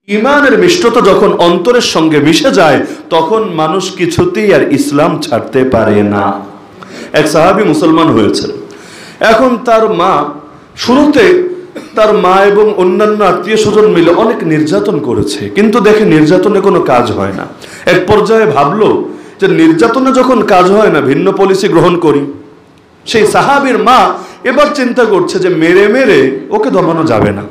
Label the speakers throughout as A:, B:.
A: ইমানের মিষ্টতা যখন অন্তরের সঙ্গে মিশে যায় তখন মানুষ কিছুতেই আর ইসলাম ছাড়তে পারে না। এক সাহাবী মুসলমান হয়েছে। এখন তার মা, শুরুতে তার মা এবং অন্যান্য আত্মীয় স্বজন মিলে অনেক নির্যাতন করেছে, কিন্তু দেখে নির্যাতনে কোনো কাজ হয় না। এক পর্যায়ে ভাবলো যে নির্যাতনে যখন কাজ হয় না, ভিন্ন পলিসি গ্রহণ করি। সেই সাহাবীর মা এবার চিন্তা করছে যে মেরে মেরে ওকে দমানো যাবে না,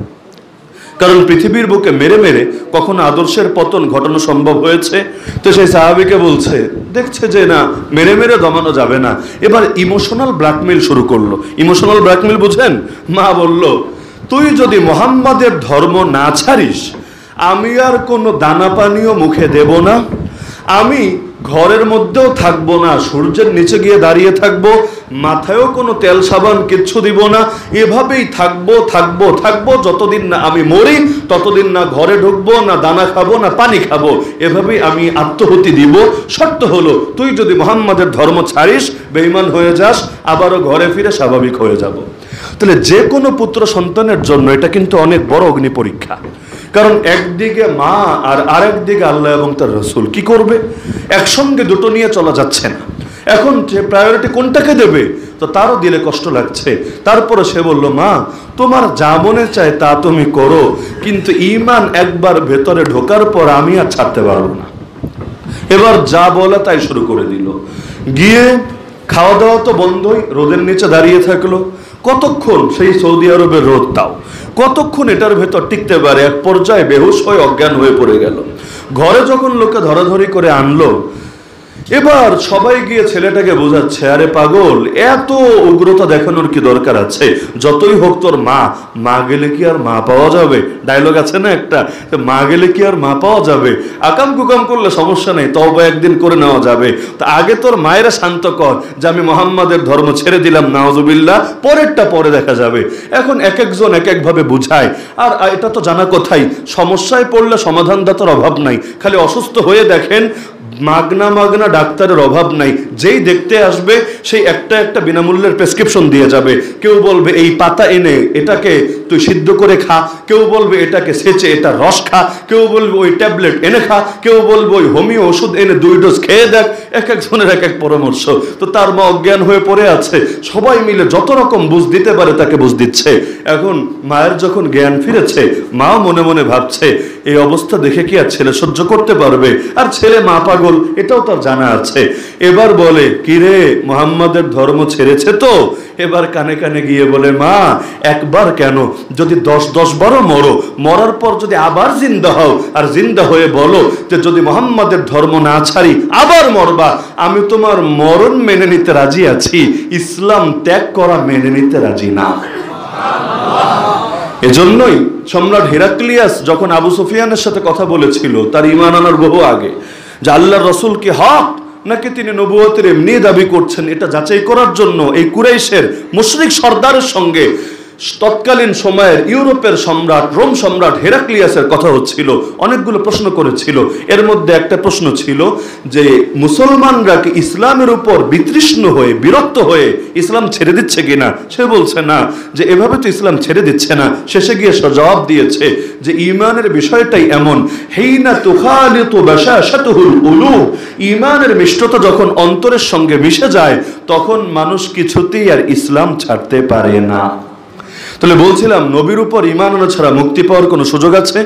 A: কারণ পৃথিবীর বুকে মেরে মেরে কখনো আদর্শের পতন ঘটানো সম্ভব হয়েছে? তো সেই সাহাবীকে বলছে, দেখছে যে না, মেরে মেরে দমানো যাবে না, এবার ইমোশনাল ব্ল্যাকমেইল শুরু করলো। ইমোশনাল ব্ল্যাকমেইল বুঝেন? মা বলল, তুই যদি মুহাম্মাদের ধর্ম না ছাড়িস, আমি আর কোনো দানা পানিও মুখে দেব না, আমি ঘরের মধ্যেও থাকবো না, সূর্যের নিচে গিয়ে দাঁড়িয়ে থাকবো, মাথায়ও কোনো তেল সাবান কিচ্ছু দিব না, এভাবেই থাকবো থাকবো থাকবো যতদিন না আমি মরি, ততদিন না ঘরে ঢুকবো, না দানা খাবো, না পানি খাবো, এভাবেই আমি আত্মহতি দিব। শর্ত হলো তুই যদি মুহাম্মাদের ধর্ম ছাড়িস, বেঈমান হয়ে যাস, আবারও ঘরে ফিরে স্বাভাবিক হয়ে যাব। তাহলে যে কোনো পুত্র সন্তানের জন্য এটা কিন্তু অনেক বড় অগ্নি পরীক্ষা, কারণ একদিকে মা আর আরেকদিকে আল্লাহ এবং তার রাসূল, কি করবে? একসঙ্গে দুটো নিয়ে চলা যাচ্ছে না। এখন প্রায়োরিটি কোনটাকে দেবে? তো তারও দিলে কষ্ট লাগছে। তারপরে সে বলল, মা, তোমার যা মনে চায় তা তুমি করো, কিন্তু ঈমান একবার ভেতরে ঢোকার পর আমি আর ছাড়তে পারবো না। এবার যা বলা তাই শুরু করে দিল। গিয়ে খাওয়া দাওয়া তো বন্ধই, রোদের নিচে দাঁড়িয়ে থাকলো। কতক্ষণ? সেই সৌদি আরবের রোদ, তাও কতক্ষণ এটার ভেতর টিকতে পারে? এক পর্যায়ে বেহুশ হয়ে অজ্ঞান হয়ে পড়ে গেল। ঘরে যখন লোকে ধরাধরি করে আনলো, এবার সবাই গিয়ে ছেলেটাকে বোঝাচ্ছে, আরে পাগল, এত উগ্রতা দেখানোর কি দরকার আছে? যতই হোক তোর মা, মা গেলে কি আর মা পাওয়া যাবে? ডায়লগ আছে না একটা, মা গেলে কি আর মা পাওয়া যাবে? আকাম কুকাম করলে সমস্যা নেই, তওবা একদিন করে নেওয়া যাবে। তা আগে তোর মায়েরা শান্ত কর যে আমি মুহাম্মাদের ধর্ম ছেড়ে দিলাম, নাউজুবিল্লাহ, পরেরটা পরে দেখা যাবে। এখন এক একজন এক একভাবে বুঝায়। আর এটা তো জানা কথাই, সমস্যায় পড়লে সমাধানদাতার অভাব নাই। খালি অসুস্থ হয়ে দেখেন, মাগনা মাগনা ডাক্তারের অভাব নাই। যেই দেখতে আসবে সেই একটা একটা বিনামূল্যের প্রেসক্রিপশন দিয়ে যাবে। কেউ বলবে এই পাতা এনে এটাকে তুই সিদ্ধ করে খা, কেউ বলবে এটাকে সেচে এটা রস খা, কেউ বলবে ওই ট্যাবলেট এনে খা, কেউ বলবে ওই হোমিও ওষুধ এনে 2 ডোজ খেয়ে দেখ। এক একজনের এক এক পরামর্শ। তো তার মা অজ্ঞান হয়ে পড়ে আছে, সবাই মিলে যত রকম বুঝ দিতে পারে তাকে বুঝ দিচ্ছে। এখন মায়ের যখন জ্ঞান ফিরেছে, মাও মনে মনে ভাবছে, এই অবস্থা দেখে কি আর ছেলে সহ্য করতে পারবে? আর ছেলে মা পাগল, এটাও তার জানা আছে। এবার বলে, কিরে, মুহাম্মাদের ধর্ম ছেড়েছে তো? এবার কানে কানে গিয়ে বলে, মা, একবার কেন, যদি 10 বারও মরো, মরার পর যদি আবার জিন্দা হও, আর জিন্দা হয়ে বলো যে যদি মুহাম্মাদের ধর্ম না ছাড়ি আবার মরবা, আমি তোমার মরণ মেনে নিতে রাজি আছি, ইসলাম ত্যাগ করা মেনে নিতে রাজি না। এজন্যই সম্রাট হেরাক্লিয়াস যখন আবু সুফিয়ানের সাথে কথা বলেছিল, তার ঈমান আনার বহু আগে, যে আল্লাহর রাসূল কি হক নাকি তিনি নবুয়তের এমনি দাবি করছেন, এটা যাচাই করার জন্য এই কুরাইশের মুশরিক সর্দারের সঙ্গে তৎকালীন সময়ের ইউরোপের সম্রাট, রোম সম্রাট হেরাক্লিয়াসের কথা হচ্ছিল। অনেকগুলো প্রশ্ন করেছিল। এর মধ্যে একটা প্রশ্ন ছিল যে মুসলমানরা কি ইসলামের উপর বিতৃষ্ণ হয়ে, বিরক্ত হয়ে ইসলাম ছেড়ে দিচ্ছে কিনা? সে বলছে না, যে এভাবে তো ইসলাম ছেড়ে দিচ্ছে না। শেষে গিয়ে জবাব দিয়েছে যে ঈমানের বিষয়টাই এমন, হিনা তুখালিতু বাশাশাতুল উলুব, ঈমানের মিষ্টতা যখন অন্তরের সঙ্গে মিশে যায় তখন মানুষ কিছুতেই আর ইসলাম ছাড়তে পারে না। তাহলে বলছিলাম, নবীর উপর ঈমান আনা ছাড়া মুক্তি পাওয়ার কোনো সুযোগ আছে?